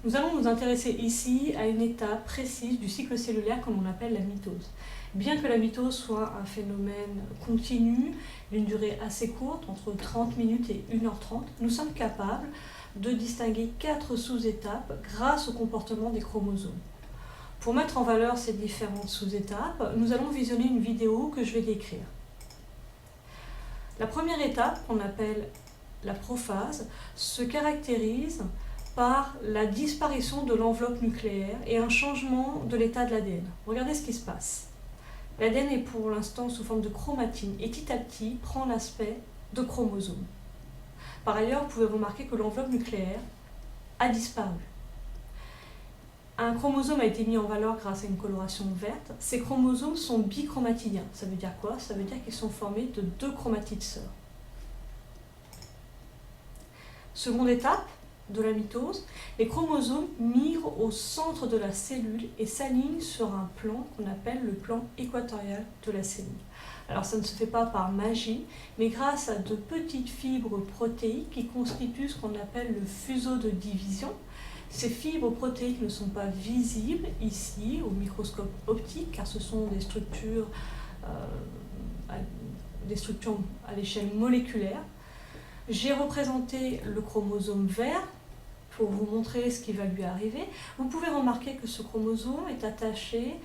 Nous allons nous intéresser ici à une étape précise du cycle cellulaire que l'on appelle la mitose. Bien que la mitose soit un phénomène continu, d'une durée assez courte, entre 30 minutes et 1h30, nous sommes capables de distinguer 4 sous-étapes grâce au comportement des chromosomes. Pour mettre en valeur ces différentes sous-étapes, nous allons visionner une vidéo que je vais décrire. La première étape, qu'on appelle la prophase, se caractérise par la disparition de l'enveloppe nucléaire et un changement de l'état de l'ADN. Regardez ce qui se passe. L'ADN est pour l'instant sous forme de chromatine et petit à petit prend l'aspect de chromosome. Par ailleurs, vous pouvez remarquer que l'enveloppe nucléaire a disparu. Un chromosome a été mis en valeur grâce à une coloration verte. Ces chromosomes sont bichromatidiens. Ça veut dire quoi? Ça veut dire qu'ils sont formés de 2 chromatides sœurs. Seconde étape de la mitose, les chromosomes migrent au centre de la cellule et s'alignent sur un plan qu'on appelle le plan équatorial de la cellule. Alors ça ne se fait pas par magie, mais grâce à de petites fibres protéiques qui constituent ce qu'on appelle le fuseau de division. Ces fibres protéiques ne sont pas visibles ici au microscope optique car ce sont des structures à l'échelle moléculaire. J'ai représenté le chromosome vert pour vous montrer ce qui va lui arriver. Vous pouvez remarquer que ce chromosome est attaché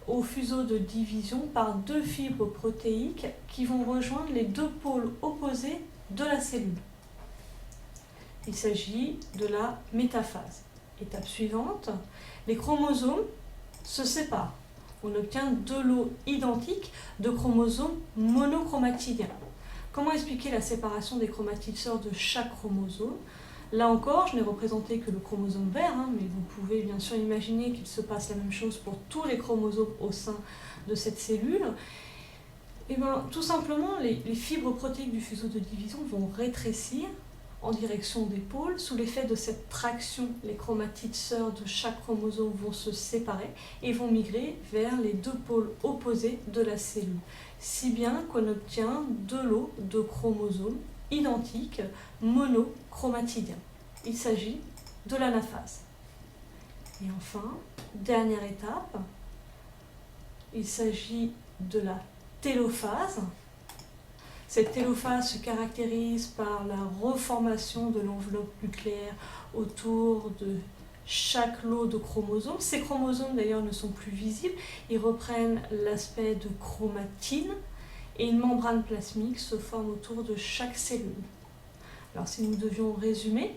au fuseau de division par 2 fibres protéiques qui vont rejoindre les 2 pôles opposés de la cellule. Il s'agit de la métaphase. Étape suivante, les chromosomes se séparent. On obtient 2 lots identiques de chromosomes monochromatidiens. Comment expliquer la séparation des chromatides sœurs de chaque chromosome? Là encore, je n'ai représenté que le chromosome vert, mais vous pouvez bien sûr imaginer qu'il se passe la même chose pour tous les chromosomes au sein de cette cellule. Et bien, tout simplement, les fibres protéiques du fuseau de division vont rétrécir en direction des pôles. Sous l'effet de cette traction, les chromatides sœurs de chaque chromosome vont se séparer et vont migrer vers les 2 pôles opposés de la cellule. Si bien qu'on obtient 2 lots de chromosomes identiques monochromatidiens. Il s'agit de l'anaphase. Et enfin, dernière étape, il s'agit de la télophase. Cette télophase se caractérise par la reformation de l'enveloppe nucléaire autour de chaque lot de chromosomes. Ces chromosomes d'ailleurs ne sont plus visibles, ils reprennent l'aspect de chromatine et une membrane plasmique se forme autour de chaque cellule. Alors si nous devions résumer,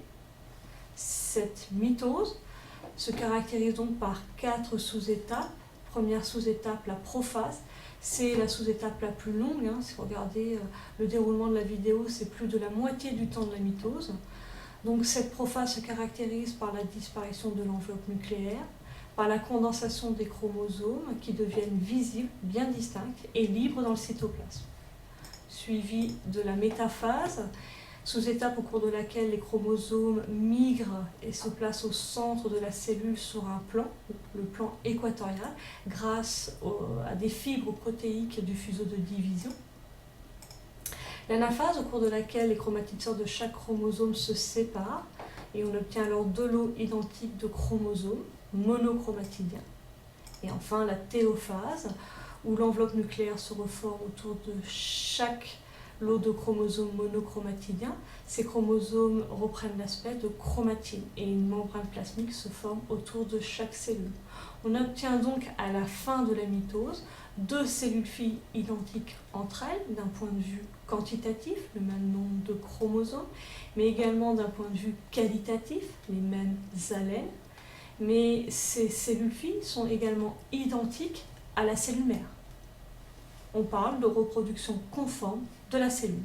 cette mitose se caractérise donc par 4 sous-étapes. Première sous-étape, la prophase. C'est la sous-étape la plus longue. Si vous regardez le déroulement de la vidéo, c'est plus de la moitié du temps de la mitose. Donc cette prophase se caractérise par la disparition de l'enveloppe nucléaire, par la condensation des chromosomes qui deviennent visibles, bien distincts et libres dans le cytoplasme. Suivi de la métaphase, sous-étape au cours de laquelle les chromosomes migrent et se placent au centre de la cellule sur un plan, le plan équatorial, grâce à des fibres protéiques du fuseau de division. L'anaphase, au cours de laquelle les chromatides sœurs de chaque chromosome se séparent et on obtient alors 2 lots identiques de chromosomes monochromatidiens. Et enfin la télophase, où l'enveloppe nucléaire se reforme autour de chaque lot de chromosomes monochromatidiens. Ces chromosomes reprennent l'aspect de chromatine et une membrane plasmique se forme autour de chaque cellule. On obtient donc à la fin de la mitose 2 cellules filles identiques entre elles d'un point de vue quantitatif, le même nombre de chromosomes, mais également d'un point de vue qualitatif, les mêmes allèles. Mais ces cellules filles sont également identiques à la cellule mère. On parle de reproduction conforme de la cellule.